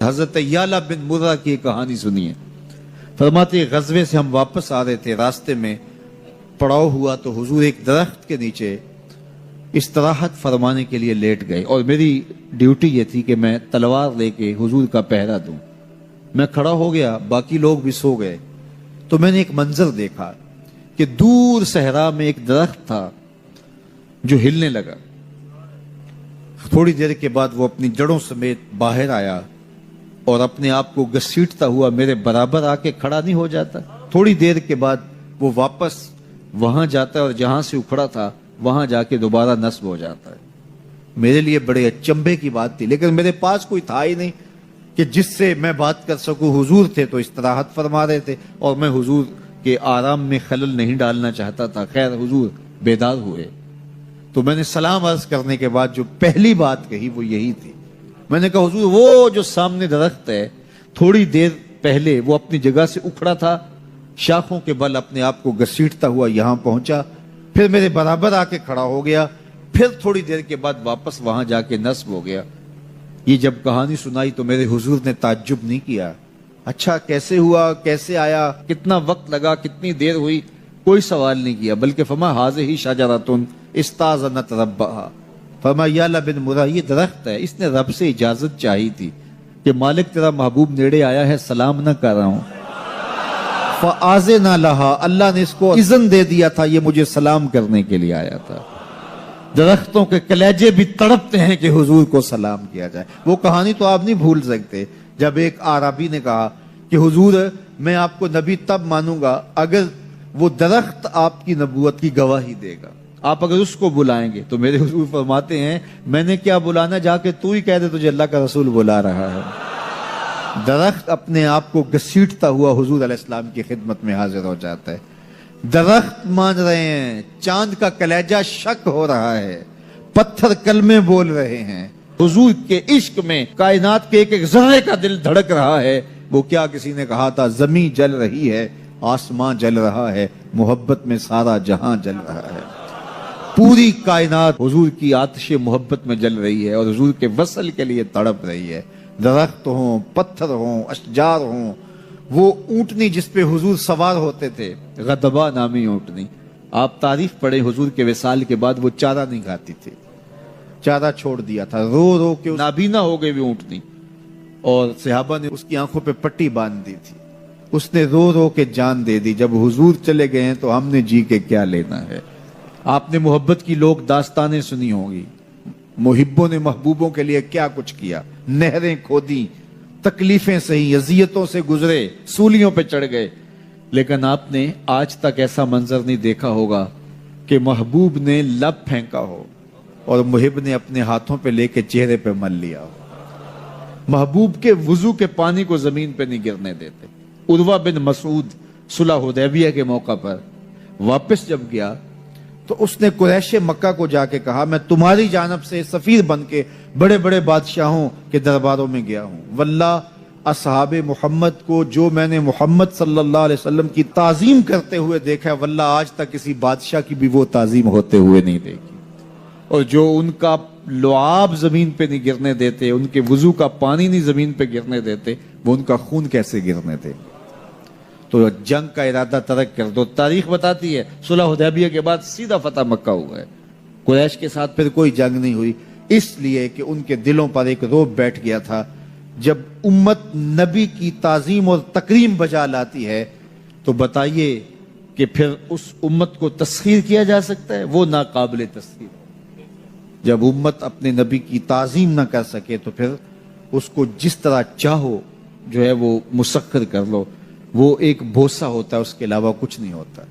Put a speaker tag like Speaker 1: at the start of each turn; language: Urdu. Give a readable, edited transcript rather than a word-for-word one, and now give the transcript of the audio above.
Speaker 1: حضرت یعلا بن مرہ کی کہانی سنیے. فرماتے غزوے سے ہم واپس آ رہے تھے، راستے میں پڑاؤ ہوا تو حضور ایک درخت کے نیچے استراحت فرمانے کے لیے لیٹ گئے، اور میری ڈیوٹی یہ تھی کہ میں تلوار لے کے حضور کا پہرا دوں. میں کھڑا ہو گیا، باقی لوگ بھی سو گئے، تو میں نے ایک منظر دیکھا کہ دور صحرا میں ایک درخت تھا جو ہلنے لگا. تھوڑی دیر کے بعد وہ اپنی جڑوں سمیت باہر آیا اور اپنے آپ کو گھسیٹتا ہوا میرے برابر آ کے کھڑا نہیں ہو جاتا. تھوڑی دیر کے بعد وہ واپس وہاں جاتا ہے اور جہاں سے اکھڑا تھا وہاں جا کے دوبارہ نصب ہو جاتا ہے. میرے لیے بڑے اچنبے کی بات تھی، لیکن میرے پاس کوئی تھا ہی نہیں کہ جس سے میں بات کر سکوں. حضور تھے تو استراحت فرما رہے تھے اور میں حضور کے آرام میں خلل نہیں ڈالنا چاہتا تھا. خیر حضور بیدار ہوئے تو میں نے سلام عرض کرنے کے بعد جو پہلی بات کہی وہ یہی تھی. میں نے کہا حضور وہ جو سامنے درخت ہے تھوڑی دیر پہلے وہ اپنی جگہ سے اکھڑا تھا، شاخوں کے بل اپنے آپ کو گھسیٹتا ہوا یہاں پہنچا، پھر میرے برابر آ کے کھڑا ہو گیا، پھر تھوڑی دیر کے بعد واپس وہاں جا کے نصب ہو گیا. یہ جب کہانی سنائی تو میرے حضور نے تعجب نہیں کیا. اچھا کیسے ہوا، کیسے آیا، کتنا وقت لگا، کتنی دیر ہوئی، کوئی سوال نہیں کیا، بلکہ فرمایا ہاذہ شجرۃ استاذنت ربھا. فرمایا یعلا بن مرہ یہ درخت ہے، اس نے رب سے اجازت چاہی تھی کہ مالک تیرا محبوب نیڑے آیا ہے، سلام نہ کر رہا ہوں. فآذن لہا، اللہ نے اس کو اذن دے دیا تھا، یہ مجھے سلام کرنے کے لیے آیا تھا. درختوں کے کلیجے بھی تڑپتے ہیں کہ حضور کو سلام کیا جائے. وہ کہانی تو آپ نہیں بھول سکتے جب ایک اعرابی نے کہا کہ حضور میں آپ کو نبی تب مانوں گا اگر وہ درخت آپ کی نبوت کی گواہی دے گا، آپ اگر اس کو بلائیں گے. تو میرے حضور فرماتے ہیں میں نے کیا بلانا، جا کے تو ہی کہہ دے تجھے اللہ کا رسول بلا رہا ہے. درخت اپنے آپ کو گھسیٹتا ہوا حضور علیہ السلام کی خدمت میں حاضر ہو جاتا ہے. درخت مان رہے ہیں، چاند کا کلیجہ شک ہو رہا ہے، پتھر کلمے بول رہے ہیں. حضور کے عشق میں کائنات کے ایک ایک ذرے کا دل دھڑک رہا ہے. وہ کیا کسی نے کہا تھا زمین جل رہی ہے، آسمان جل رہا ہے، محبت میں سارا جہاں جل رہا ہے. پوری کائنات حضور کی آتش محبت میں جل رہی ہے اور حضور کے وصل کے لیے تڑپ رہی ہے. درخت ہوں، پتھر ہوں، اشجار ہوں، وہ اونٹنی جس پہ حضور سوار ہوتے تھے، غدبہ نامی اونٹنی. آپ تاریخ پڑھیں، حضور کے وصال کے بعد وہ چارہ نہیں کھاتی تھی، چارہ چھوڑ دیا تھا، رو رو کے نابینا ہو گئی وہ اونٹنی، اور صحابہ نے اس کی آنکھوں پہ پٹی باندھ دی تھی. اس نے رو رو کے جان دے دی. جب حضور چلے گئے ہیں تو ہم نے جی کے کیا لینا ہے. آپ نے محبت کی لوگ داستانیں سنی ہوں گی، محبوں نے محبوبوں کے لیے کیا کچھ کیا، نہریں کھودی، تکلیفیں سہی، اذیتوں سے گزرے، سولیوں پہ چڑھ گئے. لیکن آپ نے آج تک ایسا منظر نہیں دیکھا ہوگا کہ محبوب نے لب پھینکا ہو اور محب نے اپنے ہاتھوں پہ لے کے چہرے پہ مل لیا ہو. محبوب کے وضو کے پانی کو زمین پہ نہیں گرنے دیتے. عروہ بن مسعود صلح حدیبیہ کے موقع پر واپس جب گیا تو اس نے قریش مکہ کو جا کے کہا میں تمہاری جانب سے سفیر بن کے بڑے بڑے بادشاہوں کے درباروں میں گیا ہوں، واللہ اصحاب محمد کو جو میں نے محمد صلی اللہ علیہ وسلم کی تعظیم کرتے ہوئے دیکھا ہے، واللہ آج تک کسی بادشاہ کی بھی وہ تعظیم ہوتے ہوئے نہیں دیکھی. اور جو ان کا لعاب زمین پہ نہیں گرنے دیتے، ان کے وضو کا پانی نہیں زمین پہ گرنے دیتے، وہ ان کا خون کیسے گرنے دے. تو جنگ کا ارادہ ترک کر دو. تاریخ بتاتی ہے صلح حدیبیہ کے بعد سیدھا فتح مکہ ہوا ہے. قریش کے ساتھ پھر کوئی جنگ نہیں ہوئی، اس لیے کہ ان کے دلوں پر ایک رعب بیٹھ گیا تھا. جب امت نبی کی تعظیم اور تکریم بجا لاتی ہے تو بتائیے کہ پھر اس امت کو تسخیر کیا جا سکتا ہے؟ وہ ناقابل تسخیر. جب امت اپنے نبی کی تعظیم نہ کر سکے تو پھر اس کو جس طرح چاہو جو ہے وہ مسخر کر لو. وہ ایک بوسہ ہوتا ہے، اس کے علاوہ کچھ نہیں ہوتا.